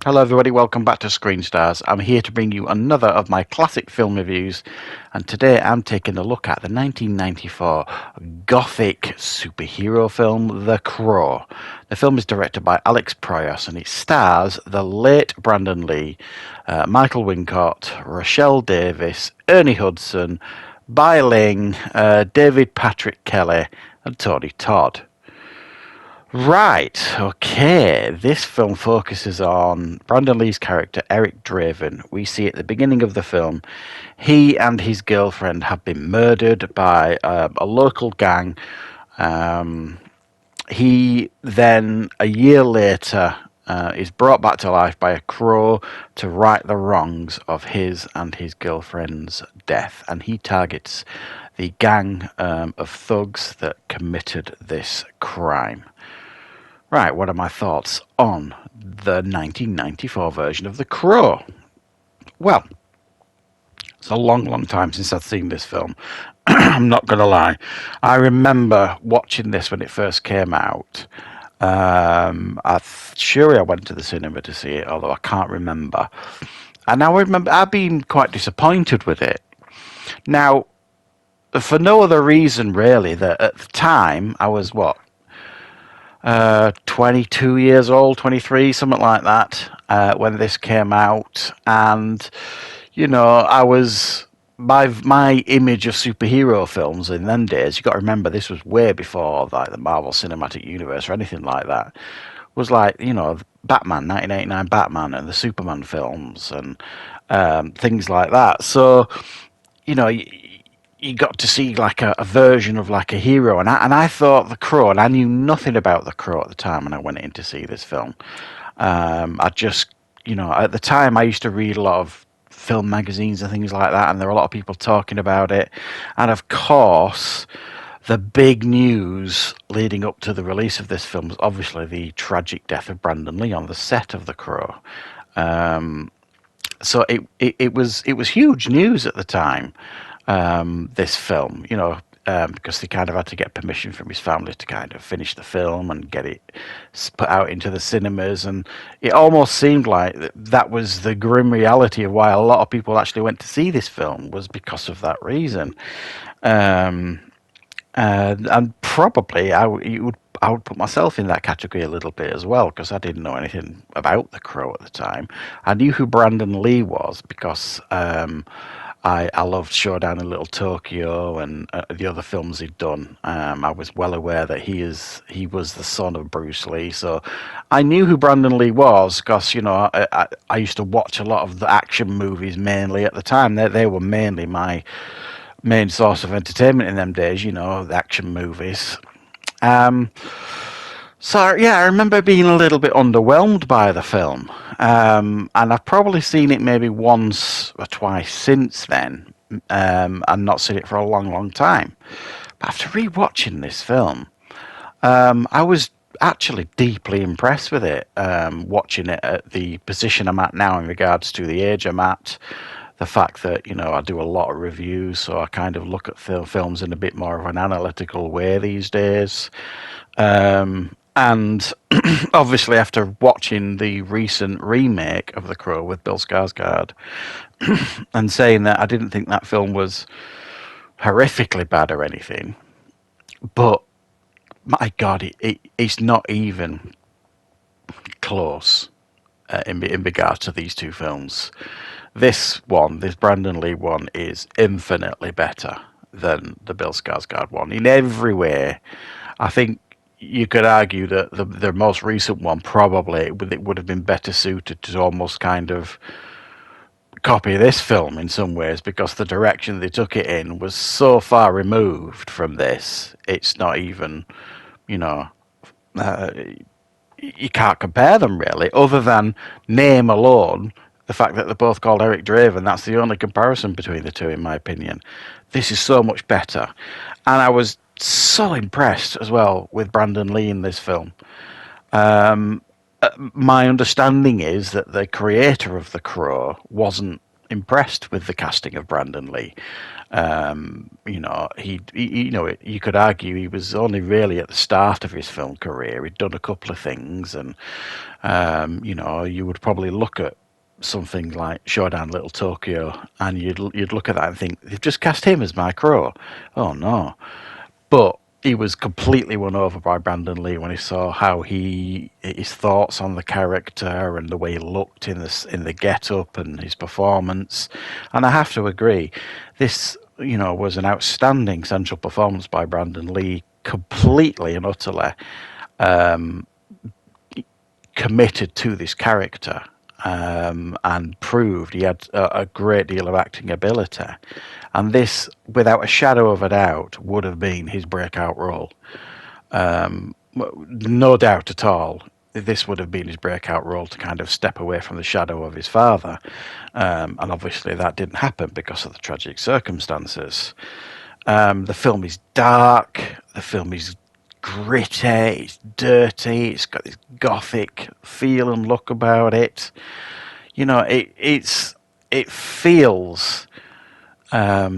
Hello everybody, welcome back to Screenstars. I'm here to bring you another of my classic film reviews, and today I'm taking a look at the 1994 gothic superhero film The Crow. The film is directed by Alex Proyas and it stars the late Brandon Lee, Michael Wincott, Rochelle Davis, Ernie Hudson, Bai Ling, David Patrick Kelly and Tony Todd. Right, okay. This film focuses on Brandon Lee's character, Eric Draven. We see at the beginning of the film, he and his girlfriend have been murdered by a local gang. He then, a year later, is brought back to life by a crow to right the wrongs of his and his girlfriend's death. And he targets the gang of thugs that committed this crime. Right, what are my thoughts on the 1994 version of The Crow? Well, it's a long, long time since I've seen this film. I'm not going to lie. I remember watching this when it first came out. Sure I went to the cinema to see it, although I can't remember. And now I remember I've been quite disappointed with it. Now, for no other reason really, that at the time I was 22 years old, 23, something like that, when this came out. And, you know, I was, my image of superhero films in them days, you got to remember this was way before like the Marvel Cinematic Universe or anything like that, was like, you know, Batman, 1989 Batman and the Superman films and things like that. So, you know, you got to see like a version of like a hero, and I thought The Crow, and I knew nothing about The Crow at the time when I went in to see this film. I just, you know, at the time I used to read a lot of film magazines and things like that, and there were a lot of people talking about it, and of course the big news leading up to the release of this film was obviously the tragic death of Brandon Lee on the set of The Crow. So it was huge news at the time. This film, you know, because they kind of had to get permission from his family to kind of finish the film and get it put out into the cinemas, and it almost seemed like that was the grim reality of why a lot of people actually went to see this film, was because of that reason. And probably I would put myself in that category a little bit as well, because I didn't know anything about The Crow at the time. I knew who Brandon Lee was because I loved Showdown in Little Tokyo and the other films he'd done. I was well aware that he was the son of Bruce Lee, so I knew who Brandon Lee was because, you know, I used to watch a lot of the action movies mainly at the time. They were mainly my main source of entertainment in them days, you know, the action movies. So yeah, I remember being a little bit underwhelmed by the film, and I've probably seen it maybe once or twice since then, and not seen it for a long, long time. But after rewatching this film, I was actually deeply impressed with it. Watching it at the position I'm at now in regards to the age I'm at, the fact that, you know, I do a lot of reviews, so I kind of look at films in a bit more of an analytical way these days. And obviously, after watching the recent remake of The Crow with Bill Skarsgård, and saying that I didn't think that film was horrifically bad or anything, but my God, it's not even close in regards to these two films. This Brandon Lee one, is infinitely better than the Bill Skarsgård one in every way. I think you could argue that the most recent one probably it would have been better suited to almost kind of copy this film in some ways, because the direction they took it in was so far removed from this. It's not even, you know, you can't compare them really, other than name alone. The fact that they're both called Eric Draven, that's the only comparison between the two, in my opinion. This is so much better. And I was so impressed as well with Brandon Lee in this film. My understanding is that the creator of The Crow wasn't impressed with the casting of Brandon Lee. You could argue he was only really at the start of his film career. He'd done a couple of things, and you would probably look at something like Showdown Little Tokyo, and you'd look at that and think they've just cast him as Mike Rowe. Oh no! But he was completely won over by Brandon Lee when he saw how his thoughts on the character and the way he looked in the get-up and his performance. And I have to agree, this was an outstanding central performance by Brandon Lee, completely and utterly committed to this character. And proved he had a great deal of acting ability. And this, without a shadow of a doubt, would have been his breakout role. No doubt at all, this would have been his breakout role to kind of step away from the shadow of his father. And obviously that didn't happen because of the tragic circumstances. The film is dark. The film is gritty, it's dirty, it's got this gothic feel and look about it. It feels a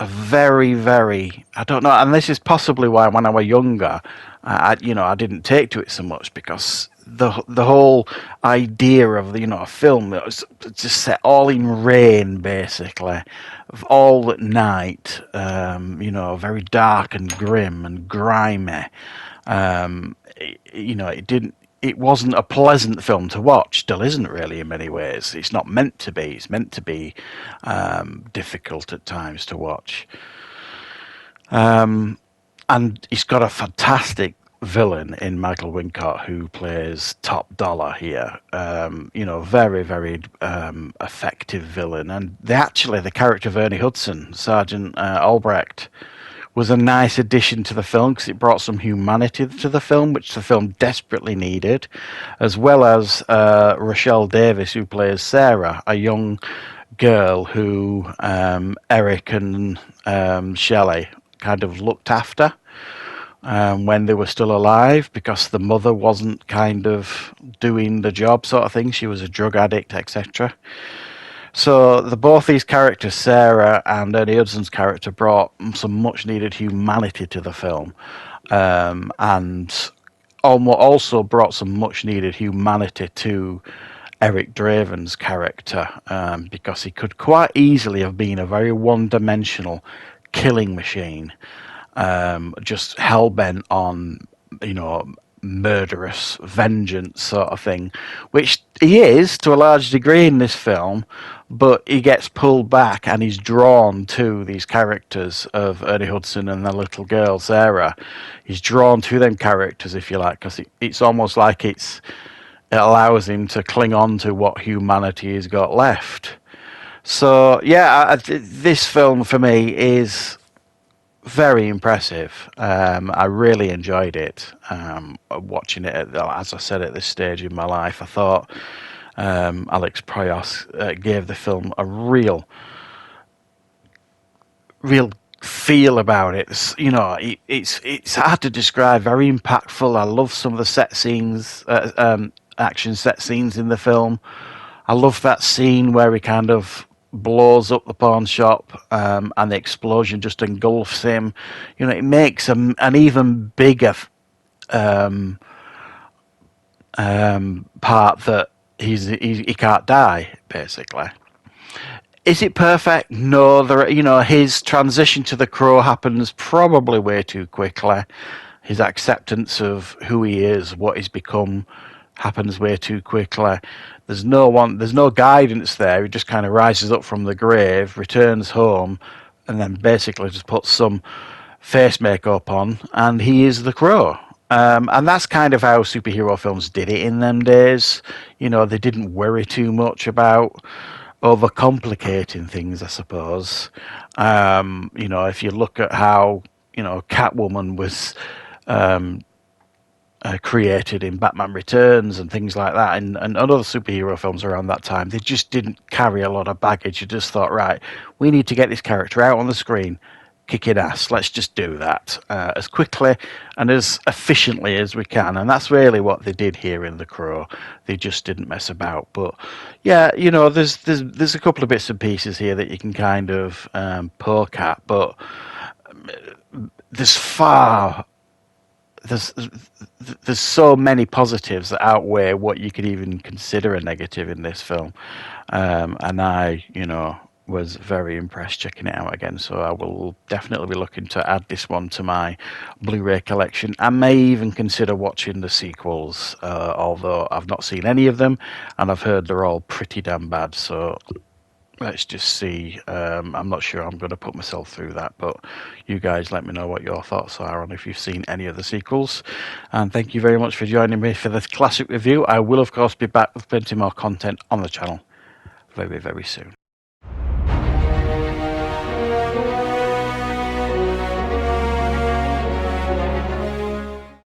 very, very, I don't know, and this is possibly why when I was younger, I didn't take to it so much, because the whole idea of a film that was just set all in rain, basically, all at night, very dark and grim and grimy. It wasn't a pleasant film to watch. Still isn't really in many ways. It's not meant to be. It's meant to be difficult at times to watch. And he's got a fantastic villain in Michael Wincott, who plays top dollar here. Very, very effective villain. And the character of Ernie Hudson, Sergeant Albrecht, was a nice addition to the film because it brought some humanity to the film, which the film desperately needed, as well as Rochelle Davis, who plays Sarah, a young girl who Eric and Shelley kind of looked after when they were still alive, because the mother wasn't kind of doing the job, sort of thing. She was a drug addict, etc. So both these characters, Sarah and Ernie Hudson's character, brought some much needed humanity to the film, and also brought some much needed humanity to Eric Draven's character, because he could quite easily have been a very one-dimensional killing machine, just hell-bent on, murderous vengeance sort of thing, which he is to a large degree in this film, but he gets pulled back and he's drawn to these characters of Ernie Hudson and the little girl Sarah. He's drawn to them characters, if you like, because it's almost like it allows him to cling on to what humanity has got left. So yeah, this film for me is very impressive. I really enjoyed it. Watching it, as I said, at this stage in my life, I thought Alex Proyas gave the film a real feel about it. It's hard to describe. Very impactful. I love some of the set scenes, action set scenes in the film. I love that scene where he kind of blows up the pawn shop, and the explosion just engulfs him. It makes an even bigger part that he can't die, basically. Is it perfect? No. His transition to the Crow happens probably way too quickly. His acceptance of who he is, what he's become, happens way too quickly. There's no guidance there. He just kind of rises up from the grave, returns home, and then basically just puts some face makeup on, and he is the Crow. And that's kind of how superhero films did it in them days. They didn't worry too much about overcomplicating things, I suppose. If you look at how, Catwoman was created in Batman Returns and things like that, and other superhero films around that time, they just didn't carry a lot of baggage. You just thought, right, we need to get this character out on the screen, kicking ass. Let's just do that as quickly and as efficiently as we can. And that's really what they did here in The Crow. They just didn't mess about. But yeah, you know, there's a couple of bits and pieces here that you can kind of poke at, but there's far there's so many positives that outweigh what you could even consider a negative in this film, and I, you know, was very impressed checking it out again. So I will definitely be looking to add this one to my Blu-ray collection. I may even consider watching the sequels, although I've not seen any of them, and I've heard they're all pretty damn bad. So let's just see. I'm not sure I'm going to put myself through that, but you guys let me know what your thoughts are on if you've seen any of the sequels. And thank you very much for joining me for this classic review. I will, of course, be back with plenty more content on the channel very, very soon.